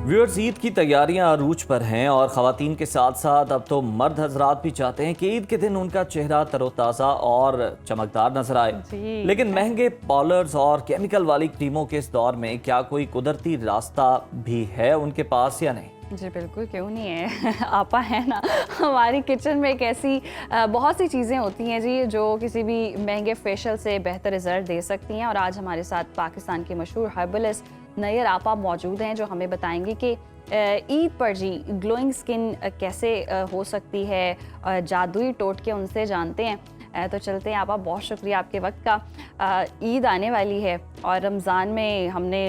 Viewers, Eid की तैयारियां अरूज पर हैं और ख़वातीन के साथ साथ अब तो मर्द हजरात भी चाहते हैं कि ईद के दिन उनका चेहरा तरोताज़ा और चमकदार नजर आए। लेकिन महंगे पाउडर्स और केमिकल वाली क्रीमों के इस दौर में क्या कोई कुदरती रास्ता भी है उनके पास या नहीं? जी बिल्कुल, क्यों नहीं है। आपा है ना, हमारी किचन में एक ऐसी बहुत सी चीज़ें होती हैं जी जो किसी भी महंगे फेशियल से बेहतर रिजल्ट दे सकती हैं। और आज हमारे साथ पाकिस्तान के मशहूर हर्बलिस्ट नैयर आपा मौजूद हैं जो हमें बताएंगे कि ईद पर जी ग्लोइंग स्किन कैसे हो सकती है। जादुई टोटके उनसे जानते हैं। तो चलते हैं आपा, बहुत शुक्रिया आपके वक्त का। ईद आने वाली है और रमज़ान में हमने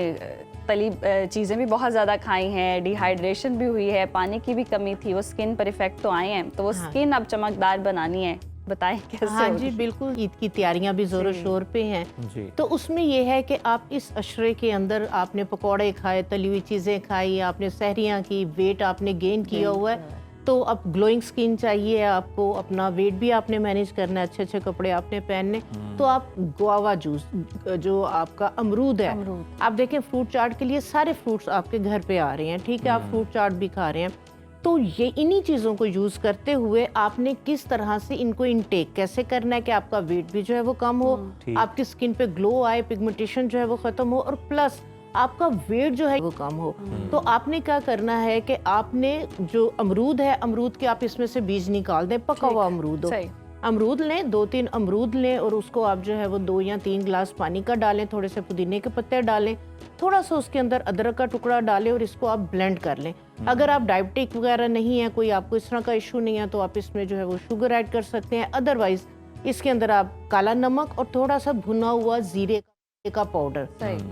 तली चीज़ें भी बहुत ज़्यादा खाई हैं, डिहाइड्रेशन भी हुई है, पानी की भी कमी थी, वो स्किन पर इफेक्ट तो आए हैं, तो वो स्किन अब चमकदार बनानी है, बताएं कैसे? हाँ जी बिल्कुल, ईद की तैयारियां भी जोरों शोर पे हैं। तो उसमें ये है कि आप इस अशरे के अंदर आपने पकौड़े खाए, तली हुई चीज़ें खाई, आपने सहरियाँ की, वेट आपने गेन किया हुआ है, तो अब ग्लोइंग स्किन चाहिए आपको, अपना वेट भी आपने मैनेज करना है, अच्छे अच्छे कपड़े आपने पहनने। तो आप गुआवा जूस, जो आपका अमरूद है, आप देखें फ्रूट चाट के लिए सारे फ्रूट्स आपके घर पे आ रहे हैं, ठीक है, आप फ्रूट चाट भी खा रहे हैं। तो ये इन्हीं चीज़ों को यूज़ करते हुए आपने किस तरह से इनको इनटेक कैसे करना है कि आपका वेट भी जो है वो कम हो, आपकी स्किन पे ग्लो आए, पिगमेंटेशन जो है वो ख़त्म हो, और प्लस आपका वेट जो है वो कम हो। तो आपने क्या करना है कि आपने जो अमरूद है, अमरूद के आप इसमें से बीज निकाल दें, पका हुआ अमरूद हो, अमरूद लें, 2-3 अमरूद लें और उसको आप जो है वो 2 या 3 गिलास पानी का डालें, थोड़े से पुदीने के पत्ते डालें, थोड़ा सा उसके अंदर अदरक का टुकड़ा डालें और इसको आप ब्लेंड कर लें। अगर आप डायबिटिक वगैरह नहीं है, कोई आपको इस तरह का इशू नहीं है, तो आप इसमें जो है वो शुगर ऐड कर सकते हैं। अदरवाइज इसके अंदर आप काला नमक और थोड़ा सा भुना हुआ जीरे का पाउडर,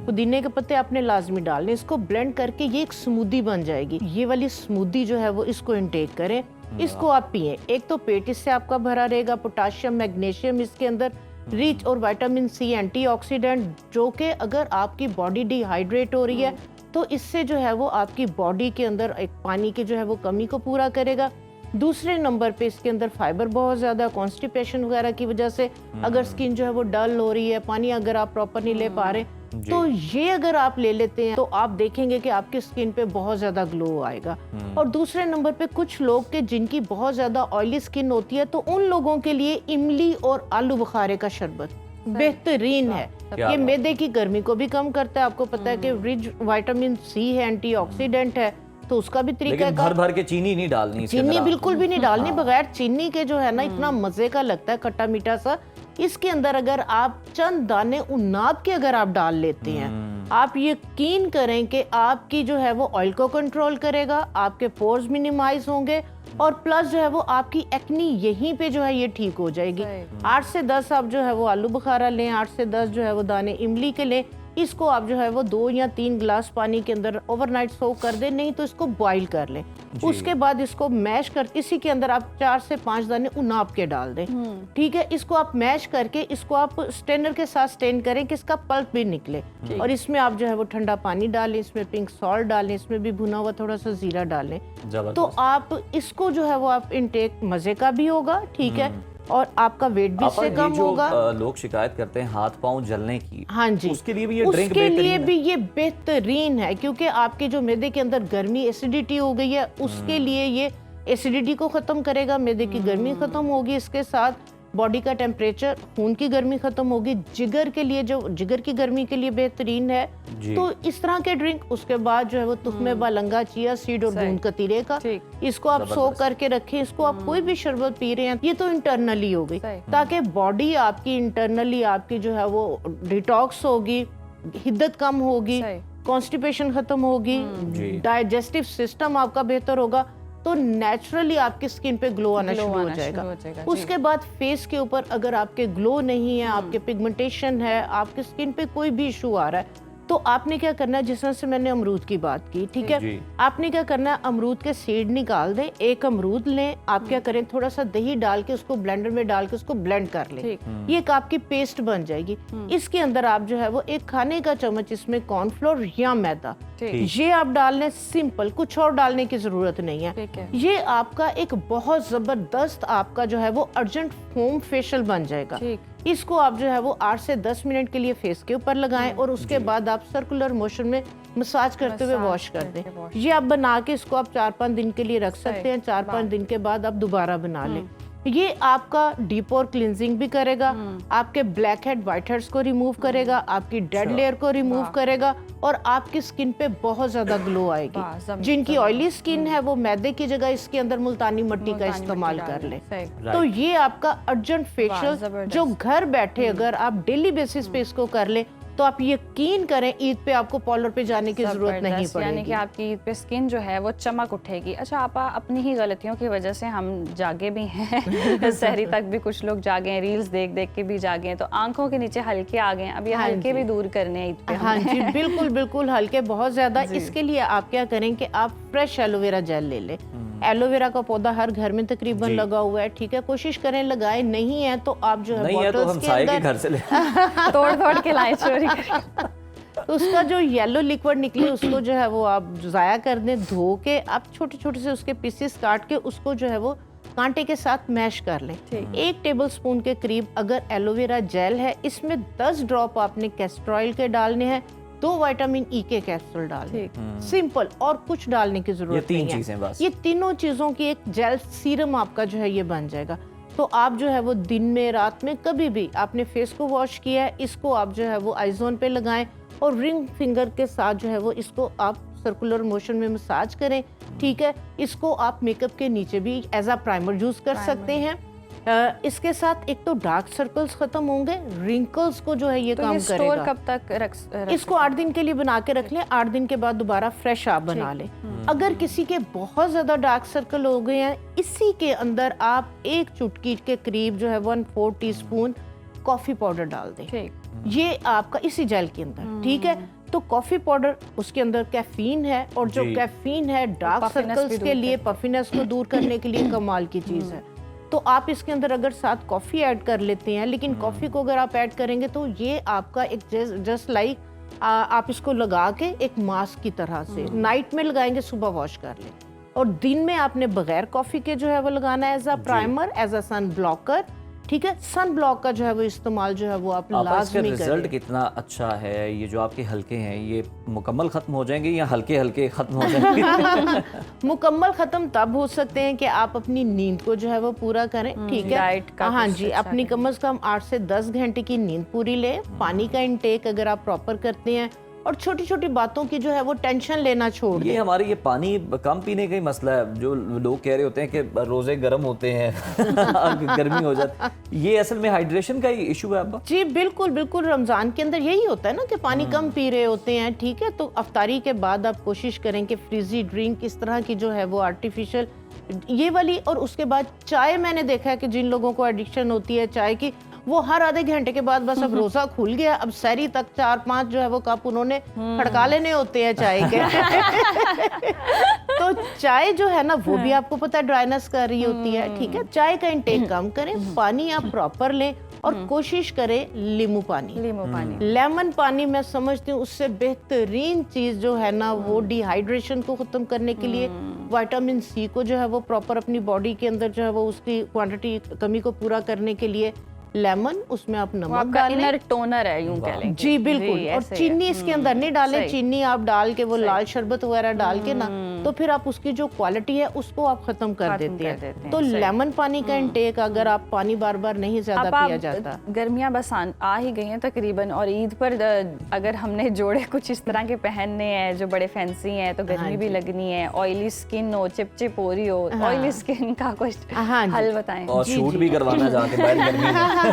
पुदीने के पत्ते आपने लाजमी डालने, इसको ब्लेंड करके ये एक स्मूदी बन जाएगी। ये वाली स्मूदी जो है वो इसको इनटेक करें, इसको आप पिए। एक तो पेट इससे आपका भरा रहेगा, पोटाशियम मैग्नीशियम इसके अंदर रिच और विटामिन सी, एंटीऑक्सीडेंट, जो कि अगर आपकी बॉडी डिहाइड्रेट हो रही है तो इससे जो है वो आपकी बॉडी के अंदर एक पानी की जो है वो कमी को पूरा करेगा। दूसरे नंबर पे इसके अंदर फाइबर बहुत ज़्यादा, कॉन्स्टिपेशन वगैरह की वजह से अगर स्किन जो है वो डल हो रही है, पानी अगर आप प्रॉपर नहीं ले पा रहे, तो ये अगर आप ले लेते हैं तो आप देखेंगे कि आपकी स्किन पे बहुत ज़्यादा ग्लो आएगा। और दूसरे नंबर पे कुछ लोग के जिनकी बहुत ज़्यादा ऑयली स्किन होती है, तो उन लोगों के लिए इमली और आलू बुखारे का शरबत बेहतरीन है। ये मैदे की गर्मी को भी कम करता है, आपको पता है कि रिच विटामिन सी है, एंटीऑक्सीडेंट है, तो उसका भी तरीका है। भर भर के चीनी नहीं डालनी, चीनी बिल्कुल भी नहीं डालनी, बगैर चीनी के जो है ना इतना मजे का लगता है, खट्टा मीठा सा। इसके अंदर अगर आप चंद दाने उन्नाब के अगर आप डाल लेते हैं, आप यकीन करें कि आपकी जो है वो ऑयल को कंट्रोल करेगा, आपके पोर्स मिनिमाइज होंगे और प्लस जो है वो आपकी एक्नी यहीं पे जो है ये ठीक हो जाएगी। 8 से 10 आप जो है वो आलू बुखारा लें, 8 से 10 जो है वो दाने इमली के लें, इसको आप जो है वो 2 या 3 गिलास पानी के अंदर ओवरनाइट सोक कर दें, नहीं तो इसको बॉईल कर लें। उसके बाद इसको मैश कर, इसी के अंदर आप 4 से 5 दाने उनाब के डाल दें, ठीक है। इसको आप मैश करके इसको आप स्टेनर के साथ स्टेन करें कि इसका पल्प भी निकले, और इसमें आप जो है वो ठंडा पानी डालें, इसमें पिंक सॉल्ट डालें, इसमें भी भुना हुआ थोड़ा सा जीरा डालें। तो आप इसको जो है वो आप इनटेक मजे का भी होगा, ठीक है, और आपका वेट भी इससे कम होगा। लोग शिकायत करते हैं हाथ पांव जलने की, हाँ जी, उसके लिए भी ये ड्रिंक उसके लिए भी ये बेहतरीन है, क्योंकि आपके जो मैदे के अंदर गर्मी एसिडिटी हो गई है, उसके लिए ये एसिडिटी को खत्म करेगा, मैदे की गर्मी खत्म होगी, इसके साथ बॉडी का टेम्परेचर, खून की गर्मी खत्म होगी, जिगर के लिए, जो जिगर की गर्मी के लिए बेहतरीन है। तो इस तरह के ड्रिंक, उसके बाद जो है वो तुख्मे बालंगा, चिया सीड और दूध कतीरे का, इसको आप सोक करके रखें। इसको आप कोई भी शरबत पी रहे हैं, ये तो इंटरनली हो गई, ताकि बॉडी आपकी इंटरनली आपकी जो है वो डिटॉक्स होगी, हिद्दत कम होगी, कॉन्स्टिपेशन खत्म होगी, डाइजेस्टिव सिस्टम आपका बेहतर होगा, तो नेचुरली आपकी स्किन पे ग्लो आना शुरू हो जाएगा। उसके बाद फेस के ऊपर अगर आपके ग्लो नहीं है, आपके पिगमेंटेशन है, आपकी स्किन पे कोई भी इशू आ रहा है, तो आपने क्या करना है, जिस तरह से मैंने अमरूद की बात की, ठीक है, आपने क्या करना है, अमरूद के सीड निकाल दें, एक अमरूद लें, आप क्या करें, थोड़ा सा दही डाल के उसको ब्लेंडर में डाल के उसको ब्लेंड कर लें, ये एक आपकी पेस्ट बन जाएगी। इसके अंदर आप जो है वो 1 खाने का चम्मच इसमें कॉर्नफ्लोर या मैदा, ये आप डाल लें, सिंपल, कुछ और डालने की जरूरत नहीं है। ये आपका एक बहुत जबरदस्त आपका जो है वो अर्जेंट फोम फेशियल बन जाएगा। इसको आप जो है वो 8 से 10 मिनट के लिए फेस के ऊपर लगाएं और उसके बाद आप सर्कुलर मोशन में मसाज करते हुए वॉश कर दें। ये आप बना के इसको आप 4-5 दिन के लिए रख सकते हैं। 4-5 दिन के बाद आप दोबारा बना लें। ये आपका डीप पोर क्लिनजिंग भी करेगा, आपके ब्लैक हेड व्हाइट हेड्स को रिमूव करेगा, आपकी डेड लेयर को रिमूव करेगा और आपकी स्किन पे बहुत ज्यादा ग्लो आएगी। जिनकी ऑयली स्किन है वो मैदे की जगह इसके अंदर मुल्तानी मिट्टी का इस्तेमाल कर ले। तो ये आपका अर्जेंट फेशियल जो घर बैठे अगर आप डेली बेसिस पे इसको कर ले तो आप यकीन करें ईद पे आपको पार्लर पे जाने की जरूरत नहीं पड़ेगी। यानी कि आपकी ईद पे स्किन जो है वो चमक उठेगी। अच्छा आपा, अपनी ही गलतियों की वजह से हम जागे भी हैं सहरी तक भी कुछ लोग जागे हैं, रील्स देख देख के भी जागे हैं, तो आंखों के नीचे हल्के आ गए हैं। अब ये हल्के भी दूर करने हैं ईद पे। हाँ जी, बिल्कुल बिल्कुल हल्के बहुत ज्यादा। इसके लिए आप क्या करें कि आप फ्रेश एलोवेरा जेल ले लें। एलोवेरा का पौधा हर घर में तकरीबन लगा हुआ है, ठीक है, कोशिश करें लगाए, नहीं है तो आप जो है बॉटल्स के अंदर घर से ले तोड़ के लाए चोरी तो उसका जो येलो लिक्विड निकले उसको जो है वो आप जाया कर दें। धो के आप छोटे छोटे से उसके पीसेस काट के उसको जो है वो कांटे के साथ मैश कर लें। 1 टेबलस्पून के करीब अगर एलोवेरा जेल है, इसमें 10 ड्रॉप आपने कैस्टर ऑयल के डालने हैं, 2 विटामिन ई के कैप्सूल डालने। सिंपल, और कुछ डालने की जरूरत नहीं है। 3 चीजें बस। ये तीनों चीजों की एक जेल सीरम आपका जो है ये बन जाएगा। तो आप जो है वो दिन में रात में कभी भी आपने फेस को वॉश किया है, इसको आप जो है वो आई जोन पे लगाएं और रिंग फिंगर के साथ जो है वो इसको आप सर्कुलर मोशन में मसाज करें, ठीक है। इसको आप मेकअप के नीचे भी एज अ प्राइमर यूज कर सकते हैं। इसके साथ एक तो डार्क सर्कल्स खत्म होंगे, रिंकल्स को जो है ये काम करेगा। कब तक रख इसको 8 दिन के लिए बना के रख लें, 8 दिन के बाद दोबारा फ्रेश आप बना लें। अगर किसी के बहुत ज्यादा डार्क सर्कल हो गए हैं, इसी के अंदर आप 1 चुटकी के करीब जो है 1/4 टीस्पून कॉफी पाउडर डाल दें। ये आपका इसी जेल के अंदर, ठीक है। तो कॉफी पाउडर उसके अंदर कैफीन है और जो कैफीन है डार्क सर्कल्स के लिए, पफिनेस को दूर करने के लिए कमाल की चीज है। तो आप इसके अंदर अगर साथ कॉफी ऐड कर लेते हैं, लेकिन कॉफी को अगर आप ऐड करेंगे तो ये आपका एक जस्ट लाइक आप इसको लगा के एक मास्क की तरह से नाइट में लगाएंगे, सुबह वॉश कर लें। और दिन में आपने बगैर कॉफी के जो है वो लगाना है as a primer, as a sun blocker, ठीक है। सन ब्लॉक का जो है वो इस्तेमाल जो है वो आप लाजमी करें। रिजल्ट कितना अच्छा है। ये जो आपके हल्के हैं ये मुकम्मल खत्म हो जाएंगे या हल्के हल्के खत्म हो जाएंगे? मुकम्मल खत्म तब हो सकते हैं कि आप अपनी नींद को जो है वो पूरा करें, ठीक है। हाँ जी, अपनी कम से कम 8 से 10 घंटे की नींद पूरी लें। पानी का इंटेक अगर आप प्रॉपर करते हैं और छोटी छोटी बातों की जो है वो टेंशन लेना छोड़ दें। ये हमारे ये पानी कम पीने का ही मसला है। जो लोग कह रहे होते हैं कि रोजे गर्म होते हैं गर्मी हो जाती, ये असल में हाइड्रेशन का ही इशू है अब। जी बिल्कुल बिल्कुल, रमजान के अंदर यही होता है ना कि पानी कम पी रहे होते हैं, ठीक है। तो अफ्तारी के बाद आप कोशिश करें कि फ्रीजी ड्रिंक इस तरह की जो है वो आर्टिफिशियल ये वाली, और उसके बाद चाय मैंने देखा है कि जिन लोगों को एडिक्शन होती है चाय की, वो हर आधे घंटे के बाद बस अब रोजा खुल गया, अब सहरी तक 4-5 जो है वो कप उन्होंने खड़का लेने होते हैं चाय के तो चाय जो है ना वो भी आपको पता है ड्राइनेस कर रही होती है, ठीक है। चाय का इंटेक कम करें, पानी आप प्रॉपर लें और कोशिश करें नींबू पानी, लेमन पानी मैं समझती हूँ उससे बेहतरीन चीज जो है ना वो डिहाइड्रेशन को खत्म करने के लिए, विटामिन सी को जो है वो प्रॉपर अपनी बॉडी के अंदर जो है वो उसकी क्वांटिटी कमी को पूरा करने के लिए लेमन, उसमें आप नमक डालें, इनर टोनर है यूं कह लें। जी बिल्कुल। और चीनी इसके अंदर नहीं डालें, चीनी आप डाल के वो लाल शरबत वगैरह डाल के ना तो फिर आप उसकी जो क्वालिटी है उसको आप खत्म कर देते हैं। तो लेमन पानी का इंटेक, अगर आप पानी बार बार नहीं ज्यादा पिया जाता। गर्मियां बस आ ही गई हैं तकरीबन, और ईद पर अगर हमने जोड़े कुछ इस तरह के पहनने हैं जो बड़े फैंसी हैं तो गर्मी भी लगनी है, ऑयली स्किन हो, चिपचिप हो रही हो, ऑयली स्किन का कुछ हल बताएं। और शूट भी करवाना जाके बाहर गर्मी में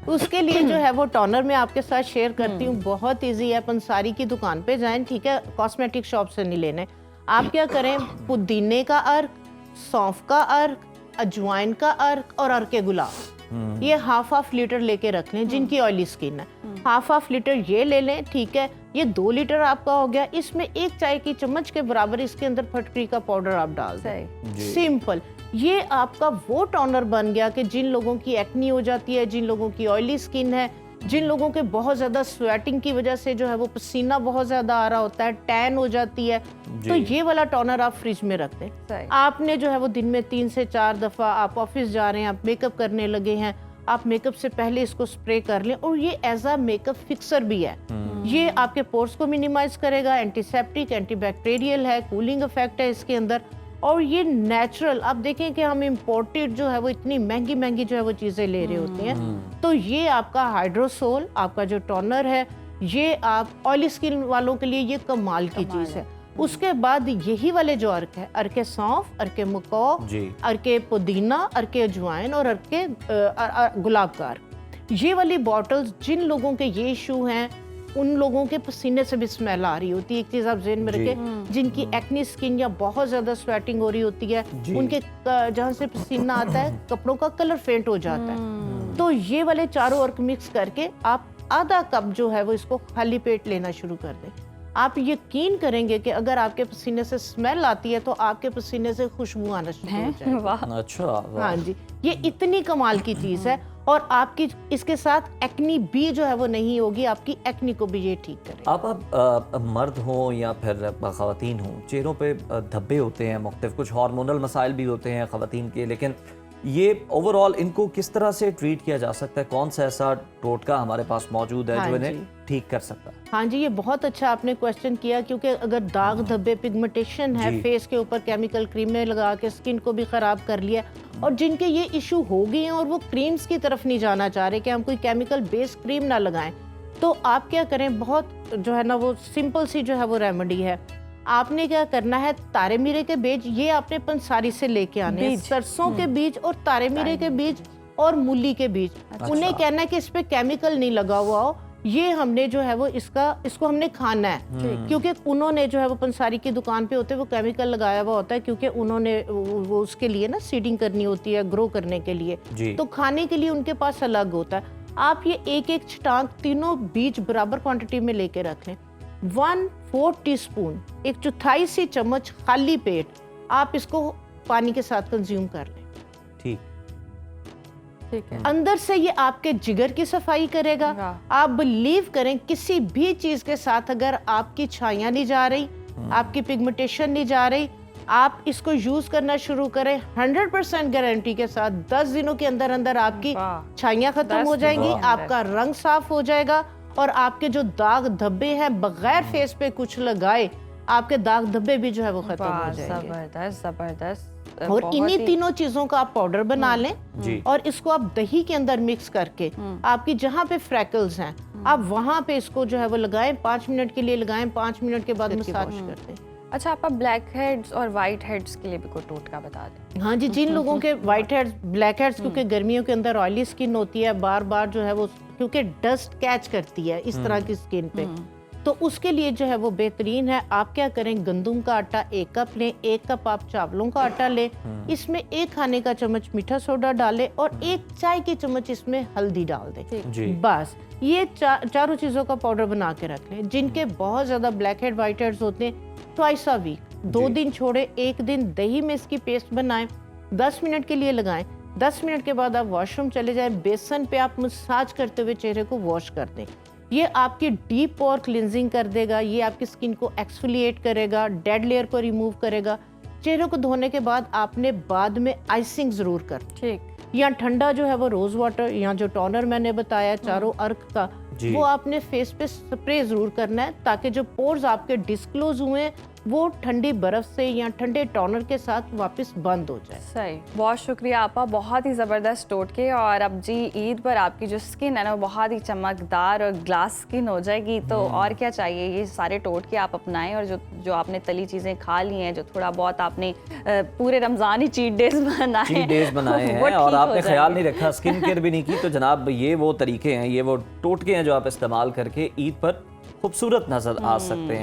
उसके लिए जो है वो टोनर मैं आपके साथ शेयर करती हूँ, बहुत इजी है। पंसारी की दुकान पे जाएं, ठीक है, कॉस्मेटिक शॉप से नहीं लेने। आप क्या करें, पुदीने का अर्क, सौंफ का अर्क, अजवाइन का अर्क और अर्क गुलाब, ये हाफ लीटर लेके रख लें। जिनकी ऑयली स्किन है हाफ लीटर ये ले लें, ठीक है। ये 2 लीटर आपका हो गया। इसमें 1 चाय की चम्मच के बराबर इसके अंदर फटकरी का पाउडर आप डाल दें, सिंपल। ये आपका वो टोनर बन गया कि जिन लोगों की एक्नी हो जाती है, जिन लोगों की ऑयली स्किन है, जिन लोगों के बहुत ज्यादा स्वेटिंग की वजह से जो है वो पसीना बहुत ज्यादा आ रहा होता है, टैन हो जाती है, तो ये वाला टोनर आप फ्रिज में रख दें। आपने जो है वो दिन में 3 से 4 दफा आप ऑफिस जा रहे हैं, आप मेकअप करने लगे हैं, आप मेकअप से पहले इसको स्प्रे कर लें, और ये एज अ मेकअप फिक्सर भी है। ये आपके पोर्स को मिनिमाइज करेगा, एंटीसेप्टिक, एंटीबैक्टीरियल है, कूलिंग इफेक्ट है इसके अंदर। और ये नेचुरल, आप देखें कि हम इम्पोर्टेड जो है वो इतनी महंगी महंगी जो है वो चीज़ें ले रहे होते हैं, तो ये आपका हाइड्रोसोल, आपका जो टोनर है, ये आप ऑयली स्किन वालों के लिए ये कमाल की चीज़ है। उसके बाद यही वाले जो अर्क है, अर्के सौंफ, अर्के मुको, अर्के पुदीना, अर्के अजवाइन और अर्के गुलाब का अर्क, ये वाली बॉटल्स, जिन लोगों के ये इशू हैं उन लोगों के पसीने से भी स्मेल आ रही होती है। एक चीज आप ज़हन में रखें, जिनकी एक्नी स्किन या बहुत ज्यादा स्वेटिंग हो रही होती है, उनके जहाँ से पसीना आता है कपड़ों का कलर फेंट हो जाता है। तो ये वाले चारों अर्क मिक्स करके आप आधा कप जो है वो इसको खाली पेट लेना शुरू कर दें। आप यकीन करेंगे कि अगर आपके पसीने से स्मेल आती है तो आपके पसीने से खुशबू आना शुरू हो जाएगी। अच्छा, हाँ जी, ये इतनी कमाल की चीज है। और आपकी इसके साथ एक्नी भी जो है वो नहीं होगी, आपकी एक्नी को भी ये ठीक करेगा। आप मर्द हो या फिर ख़वातीन हो, चेहरों पे धब्बे होते हैं, मुख्तलिफ कुछ हार्मोनल मसाइल भी होते हैं ख़वातीन के, लेकिन ये ओवरऑल इनको किस तरह से ट्रीट किया जा सकता है? कौन सा ऐसा टोटका हमारे पास मौजूद है जो इन्हें ठीक कर सकता है? हाँ जी, ये बहुत अच्छा आपने क्वेश्चन किया, क्योंकि अगर दाग धब्बे, पिगमेंटेशन है, फेस के ऊपर केमिकल क्रीमें लगा के स्किन को भी खराब कर लिया, और जिनके ये इशू हो गए हैं और वो क्रीम्स की तरफ नहीं जाना चाह रहे कि हम कोई केमिकल बेस्ड क्रीम ना लगाएं, तो आप क्या करें, बहुत जो है ना वो सिंपल सी जो है वो रेमेडी है। आपने क्या करना है, तारे मीरे के बीज ये आपने पंसारी से लेके आने हैं, सरसों के बीज और तारे मीरे के बीज और मूली के बीज। उन्हें कहना है कि इस पे केमिकल नहीं लगा हुआ हो, ये हमने जो है वो इसको हमने खाना है, क्योंकि उन्होंने जो है वो पंसारी की दुकान पे होते हैं वो केमिकल लगाया हुआ होता है, क्योंकि उन्होंने वो उसके लिए ना सीडिंग करनी होती है ग्रो करने के लिए, तो खाने के लिए उनके पास अलग होता है। आप ये एक एक छटांक तीनों बीज बराबर क्वांटिटी में लेके रख लें। 1/4 टीस्पून, 1/4 सी चम्मच खाली पेट आप इसको पानी के साथ कंज्यूम कर लें। ठीक है। अंदर से ये आपके जिगर की सफाई करेगा। आप बिलीव करें, किसी भी चीज के साथ अगर आपकी छाइयां नहीं जा रही, आपकी पिगमेंटेशन नहीं जा रही, आप इसको यूज करना शुरू करें, 100% गारंटी के साथ 10 दिनों के अंदर अंदर आपकी छाइयां खत्म हो जाएंगी, आपका रंग साफ हो जाएगा, और आपके जो दाग धब्बे हैं बगैर फेस पे कुछ लगाए आपके दाग धब्बे भी जो है वो खत्म हो जाएंगे। जबरदस्त जबरदस्त। और इन्हीं तीनों चीजों का आप पाउडर बना लें और इसको आप दही के अंदर मिक्स करके आपकी जहाँ पे फ्रैकल्स हैं आप वहाँ पे इसको जो है वो लगाएं, 5 मिनट के लिए लगाएं, 5 मिनट के बाद मसाज कर दें। अच्छा, आप ब्लैक हेड्स और वाइट हेड्स के लिए भी कोई टोटका बता दें। हाँ जी, जिन लोगों के वाइट हेड्स, ब्लैक हेड्स, क्योंकि गर्मियों के अंदर ऑयली स्किन होती है, बार बार जो है वो क्योंकि डस्ट कैच करती है इस तरह की स्किन पे, तो उसके लिए जो है वो बेहतरीन है। आप क्या करें, गंदम का आटा 1 कप लें, 1 कप आप चावलों का आटा लें, इसमें 1 खाने का चम्मच मीठा सोडा डालें और 1 चाय की चम्मच इसमें हल्दी डाल दें। बस ये चारों चीजों का पाउडर बना के रख लें। जिनके बहुत ज्यादा ब्लैक हेड वाइट हेड्स होते हैं, ट्वाइस अ वीक, 2 दिन छोड़े 1 दिन दही में इसकी पेस्ट बनाएं, 10 मिनट के लिए लगाएं, 10 मिनट के बाद आप वॉशरूम चले जाएं, बेसन पे आप मसाज करते हुए चेहरे को वॉश कर दें। ये आपकी डीप पोर क्लिनजिंग कर देगा, ये आपकी स्किन को एक्सफोलिएट करेगा, डेड लेयर को रिमूव करेगा। चेहरे को धोने के बाद आपने बाद में आइसिंग जरूर कर, ठीक, या ठंडा जो है वो रोज वाटर या जो टोनर मैंने बताया चारों अर्क का, वो आपने फेस पे स्प्रे जरूर करना है, ताकि जो पोर्स आपके डिस्क्लोज हुए वो ठंडी बर्फ से या ठंडे टोनर के साथ वापस बंद हो जाए। सही, बहुत शुक्रिया आपा, बहुत ही ज़बरदस्त टोटके। और अब जी ईद पर आपकी जो स्किन है ना वो बहुत ही चमकदार और ग्लास स्किन हो जाएगी, तो और क्या चाहिए। ये सारे टोटके आप अपनाएं और जो आपने तली चीज़ें खा ली हैं, जो थोड़ा बहुत आपने पूरे रमज़ानी चीट डेज बनाए हैं और आपने ख्याल नहीं रखा, स्किन केयर भी नहीं की, तो जनाब ये वो तरीके हैं, ये वो टोटके हैं जो आप इस्तेमाल करके ईद पर खूबसूरत नजर आ सकते हैं।